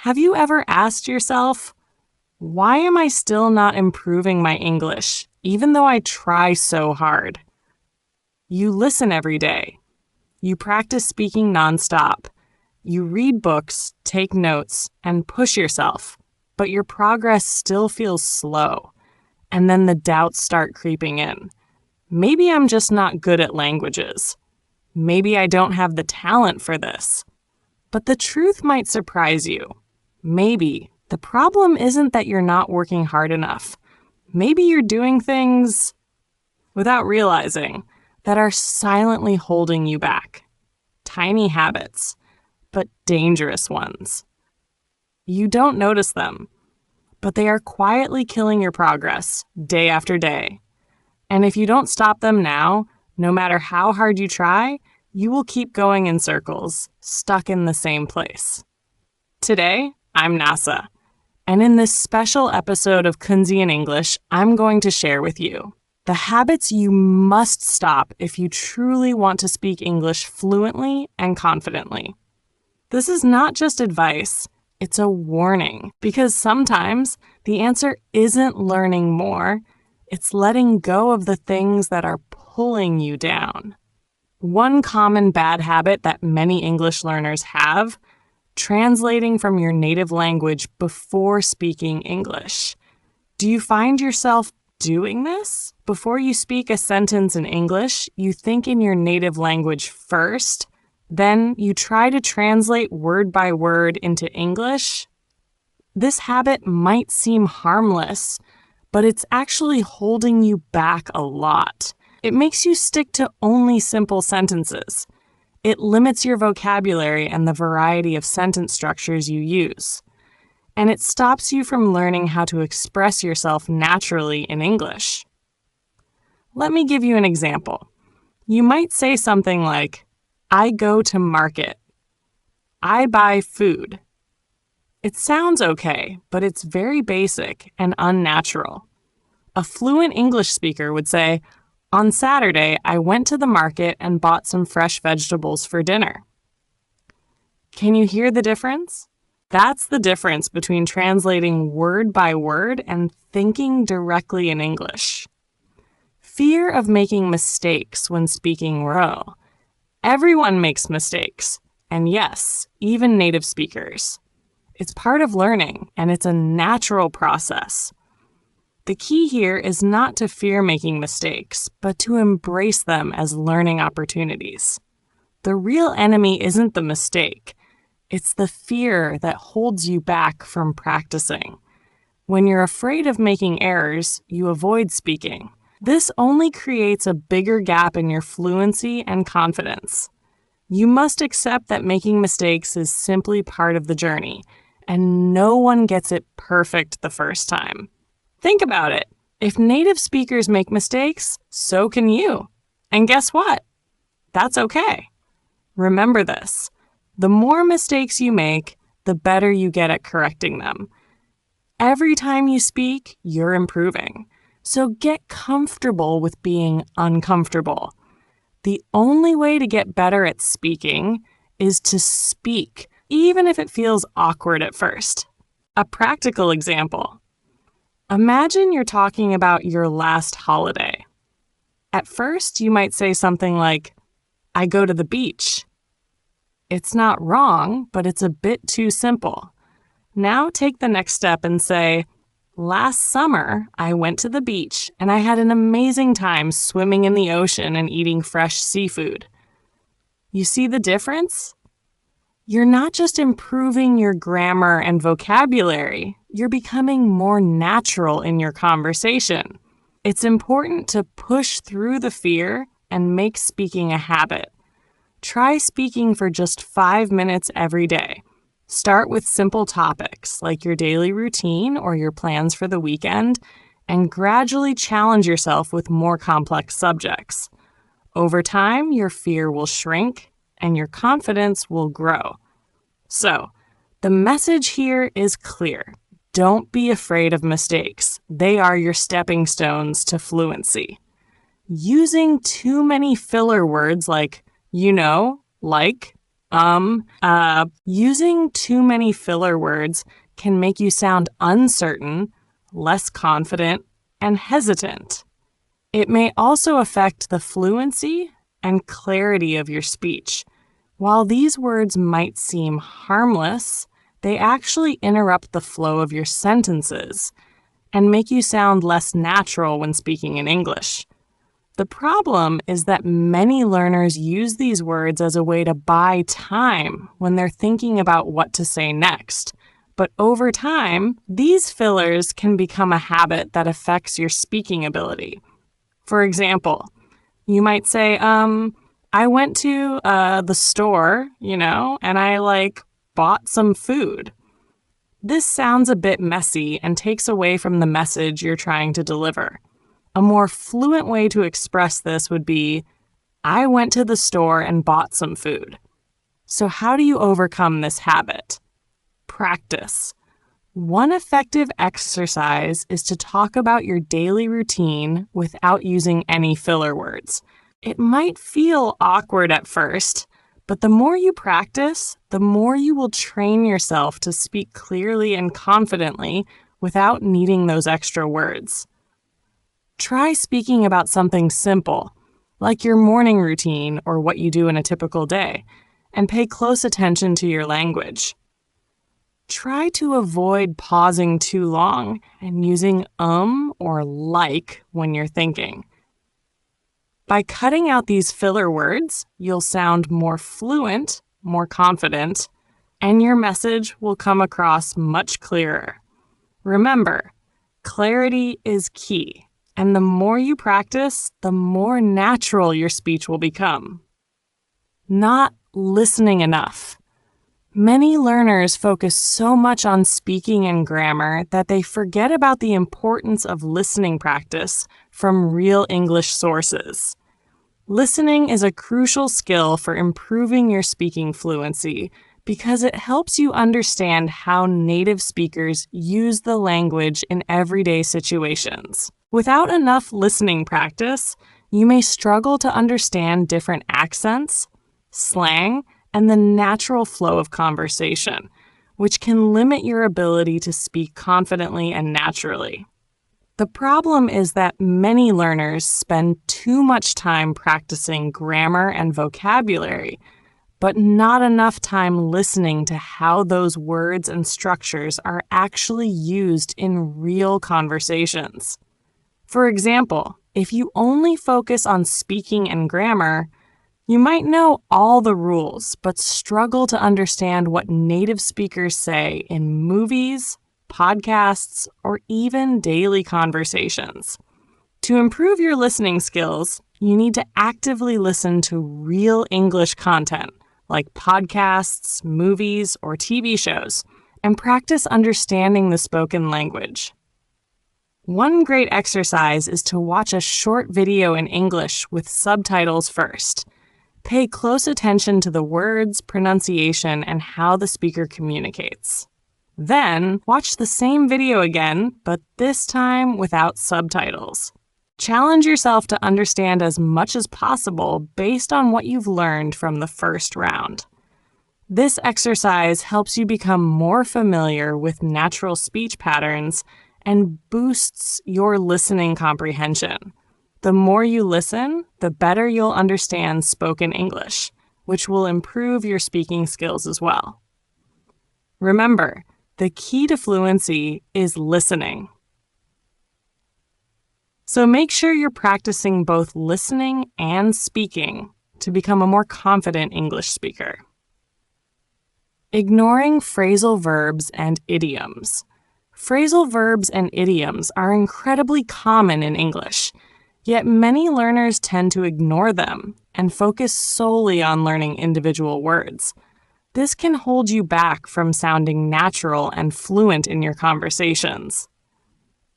Have you ever asked yourself, why am I still not improving my English, even though I try so hard? You listen every day. You practice speaking nonstop. You read books, take notes, and push yourself, but your progress still feels slow. And then the doubts start creeping in. Maybe I'm just not good at languages. Maybe I don't have the talent for this. But the truth might surprise you. Maybe the problem isn't that you're not working hard enough. Maybe you're doing things, without realizing, that are silently holding you back. Tiny habits, but dangerous ones. You don't notice them, but they are quietly killing your progress day after day. And if you don't stop them now, no matter how hard you try, you will keep going in circles, stuck in the same place. Today, I'm Nasa, and in this special episode of Kunzy in English, I'm going to share with you the habits you must stop if you truly want to speak English fluently and confidently. This is not just advice, it's a warning, because sometimes the answer isn't learning more, it's letting go of the things that are pulling you down. One common bad habit that many English learners have: translating from your native language before speaking English. Do you find yourself doing this? Before you speak a sentence in English, you think in your native language first, then you try to translate word by word into English? This habit might seem harmless, but it's actually holding you back a lot. It makes you stick to only simple sentences. It limits your vocabulary and the variety of sentence structures you use. And it stops you from learning how to express yourself naturally in English. Let me give you an example. You might say something like, I go to market. I buy food. It sounds okay, but it's very basic and unnatural. A fluent English speaker would say, on Saturday, I went to the market and bought some fresh vegetables for dinner. Can you hear the difference? That's the difference between translating word by word and thinking directly in English. Fear of making mistakes when speaking real. Everyone makes mistakes, and yes, even native speakers. It's part of learning, and it's a natural process. The key here is not to fear making mistakes, but to embrace them as learning opportunities. The real enemy isn't the mistake. It's the fear that holds you back from practicing. When you're afraid of making errors, you avoid speaking. This only creates a bigger gap in your fluency and confidence. You must accept that making mistakes is simply part of the journey, and no one gets it perfect the first time. Think about it. If native speakers make mistakes, so can you. And guess what? That's okay. Remember this. The more mistakes you make, the better you get at correcting them. Every time you speak, you're improving. So get comfortable with being uncomfortable. The only way to get better at speaking is to speak, even if it feels awkward at first. A practical example. Imagine you're talking about your last holiday. At first, you might say something like, I go to the beach. It's not wrong, but it's a bit too simple. Now take the next step and say, last summer, I went to the beach and I had an amazing time swimming in the ocean and eating fresh seafood. You see the difference? You're not just improving your grammar and vocabulary, you're becoming more natural in your conversation. It's important to push through the fear and make speaking a habit. Try speaking for just 5 minutes every day. Start with simple topics like your daily routine or your plans for the weekend, and gradually challenge yourself with more complex subjects. Over time, your fear will shrink and your confidence will grow. So, the message here is clear. Don't be afraid of mistakes. They are your stepping stones to fluency. Using too many filler words like, you know, like, Using too many filler words can make you sound uncertain, less confident, and hesitant. It may also affect the fluency and clarity of your speech. While these words might seem harmless, they actually interrupt the flow of your sentences and make you sound less natural when speaking in English. The problem is that many learners use these words as a way to buy time when they're thinking about what to say next. But over time, these fillers can become a habit that affects your speaking ability. For example, you might say, I went to the store, and I bought some food. This sounds a bit messy and takes away from the message you're trying to deliver. A more fluent way to express this would be, I went to the store and bought some food. So how do you overcome this habit? Practice. One effective exercise is to talk about your daily routine without using any filler words. It might feel awkward at first, but the more you practice, the more you will train yourself to speak clearly and confidently without needing those extra words. Try speaking about something simple, like your morning routine or what you do in a typical day, and pay close attention to your language. Try to avoid pausing too long and using or like when you're thinking. By cutting out these filler words, you'll sound more fluent, more confident, and your message will come across much clearer. Remember, clarity is key. And the more you practice, the more natural your speech will become. Not listening enough. Many learners focus so much on speaking and grammar that they forget about the importance of listening practice from real English sources. Listening is a crucial skill for improving your speaking fluency because it helps you understand how native speakers use the language in everyday situations. Without enough listening practice, you may struggle to understand different accents, slang, and the natural flow of conversation, which can limit your ability to speak confidently and naturally. The problem is that many learners spend too much time practicing grammar and vocabulary, but not enough time listening to how those words and structures are actually used in real conversations. For example, if you only focus on speaking and grammar, you might know all the rules, but struggle to understand what native speakers say in movies, podcasts, or even daily conversations. To improve your listening skills, you need to actively listen to real English content, like podcasts, movies, or TV shows, and practice understanding the spoken language. One great exercise is to watch a short video in English with subtitles first. Pay close attention to the words, pronunciation, and how the speaker communicates. Then, watch the same video again, but this time without subtitles. Challenge yourself to understand as much as possible based on what you've learned from the first round. This exercise helps you become more familiar with natural speech patterns and boosts your listening comprehension. The more you listen, the better you'll understand spoken English, which will improve your speaking skills as well. Remember, the key to fluency is listening. So make sure you're practicing both listening and speaking to become a more confident English speaker. Ignoring phrasal verbs and idioms. Phrasal verbs and idioms are incredibly common in English, yet many learners tend to ignore them and focus solely on learning individual words. This can hold you back from sounding natural and fluent in your conversations.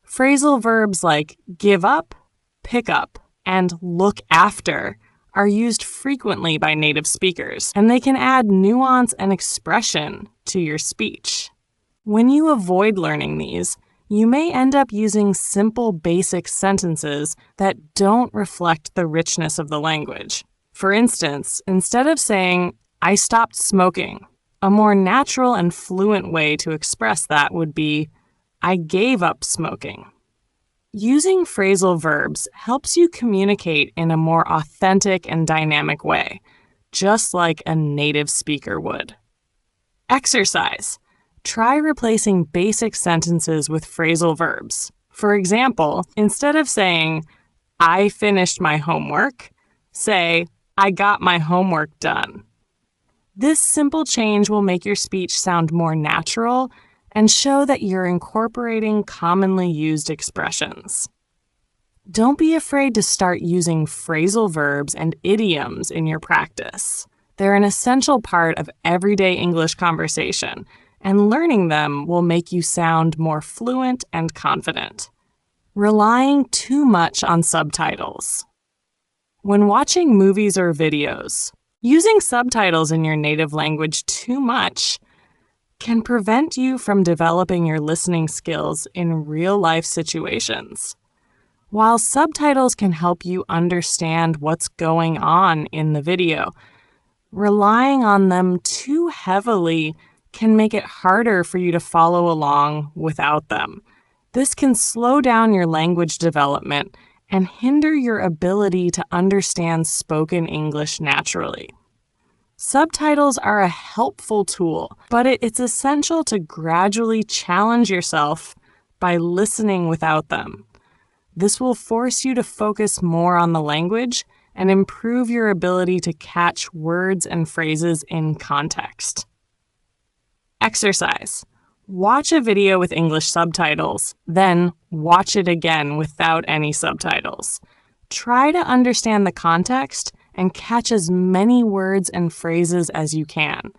Phrasal verbs like give up, pick up, and look after are used frequently by native speakers, and they can add nuance and expression to your speech. When you avoid learning these, you may end up using simple basic sentences that don't reflect the richness of the language. For instance, instead of saying, I stopped smoking. A more natural and fluent way to express that would be, I gave up smoking. Using phrasal verbs helps you communicate in a more authentic and dynamic way, just like a native speaker would. Exercise. Try replacing basic sentences with phrasal verbs. For example, instead of saying, I finished my homework, say, I got my homework done. This simple change will make your speech sound more natural and show that you're incorporating commonly used expressions. Don't be afraid to start using phrasal verbs and idioms in your practice. They're an essential part of everyday English conversation, and learning them will make you sound more fluent and confident. Relying too much on subtitles. When watching movies or videos, using subtitles in your native language too much can prevent you from developing your listening skills in real-life situations. While subtitles can help you understand what's going on in the video, relying on them too heavily can make it harder for you to follow along without them. This can slow down your language development and hinder your ability to understand spoken English naturally. Subtitles are a helpful tool, but it's essential to gradually challenge yourself by listening without them. This will force you to focus more on the language and improve your ability to catch words and phrases in context. Exercise. Watch a video with English subtitles, then watch it again without any subtitles. Try to understand the context and catch as many words and phrases as you can.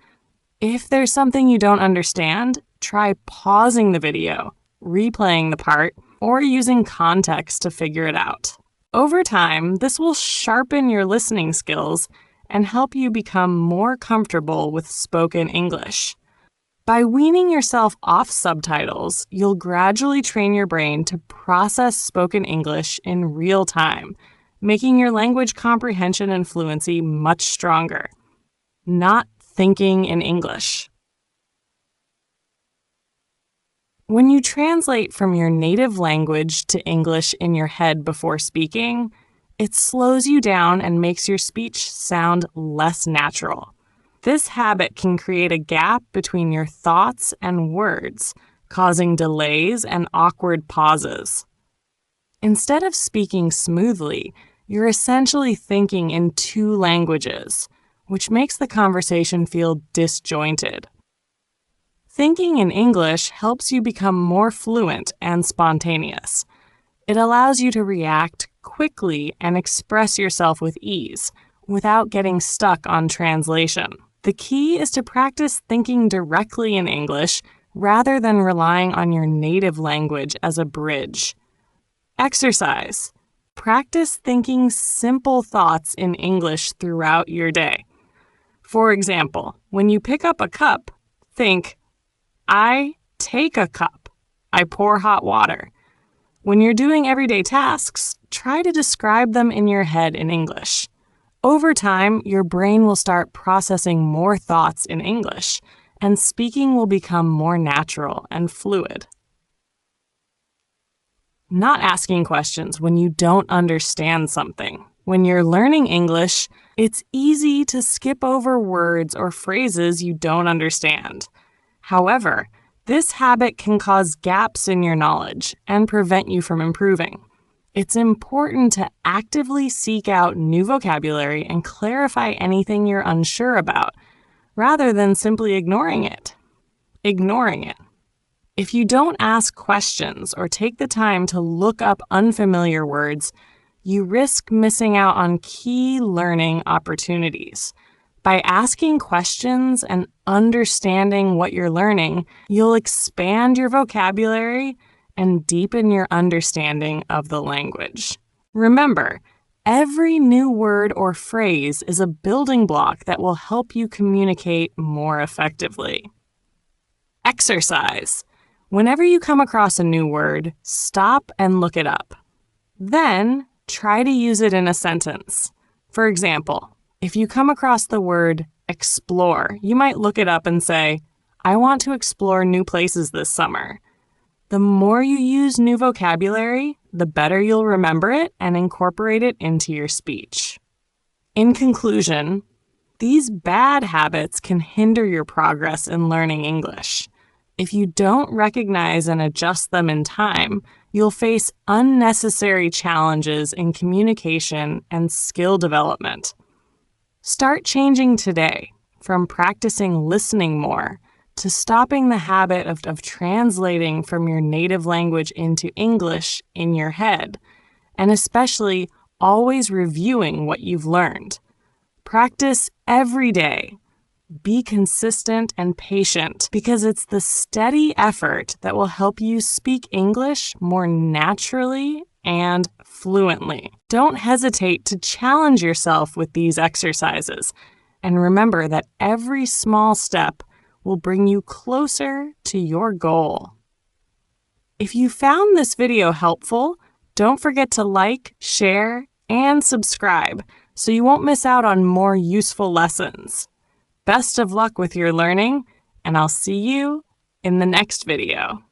If there's something you don't understand, try pausing the video, replaying the part, or using context to figure it out. Over time, this will sharpen your listening skills and help you become more comfortable with spoken English. By weaning yourself off subtitles, you'll gradually train your brain to process spoken English in real time, making your language comprehension and fluency much stronger. Not thinking in English. When you translate from your native language to English in your head before speaking, it slows you down and makes your speech sound less natural. This habit can create a gap between your thoughts and words, causing delays and awkward pauses. Instead of speaking smoothly, you're essentially thinking in two languages, which makes the conversation feel disjointed. Thinking in English helps you become more fluent and spontaneous. It allows you to react quickly and express yourself with ease, without getting stuck on translation. The key is to practice thinking directly in English rather than relying on your native language as a bridge. Exercise. Practice thinking simple thoughts in English throughout your day. For example, when you pick up a cup, think, I take a cup. I pour hot water. When you're doing everyday tasks, try to describe them in your head in English. Over time, your brain will start processing more thoughts in English, and speaking will become more natural and fluid. Not asking questions when you don't understand something. When you're learning English, it's easy to skip over words or phrases you don't understand. However, this habit can cause gaps in your knowledge and prevent you from improving. It's important to actively seek out new vocabulary and clarify anything you're unsure about, rather than simply ignoring it. If you don't ask questions or take the time to look up unfamiliar words, you risk missing out on key learning opportunities. By asking questions and understanding what you're learning, you'll expand your vocabulary and deepen your understanding of the language. Remember, every new word or phrase is a building block that will help you communicate more effectively. Exercise. Whenever you come across a new word, stop and look it up. Then, try to use it in a sentence. For example, if you come across the word Explore. You might look it up and say, I want to explore new places this summer. The more you use new vocabulary, the better you'll remember it and incorporate it into your speech. In conclusion, these bad habits can hinder your progress in learning English. If you don't recognize and adjust them in time, you'll face unnecessary challenges in communication and skill development. Start changing today, from practicing listening more to stopping the habit of translating from your native language into English in your head, and especially always reviewing what you've learned. Practice every day. Be consistent and patient because it's the steady effort that will help you speak English more naturally and fluently. Don't hesitate to challenge yourself with these exercises, and remember that every small step will bring you closer to your goal. If you found this video helpful, don't forget to like, share, and subscribe so you won't miss out on more useful lessons. Best of luck with your learning, and I'll see you in the next video.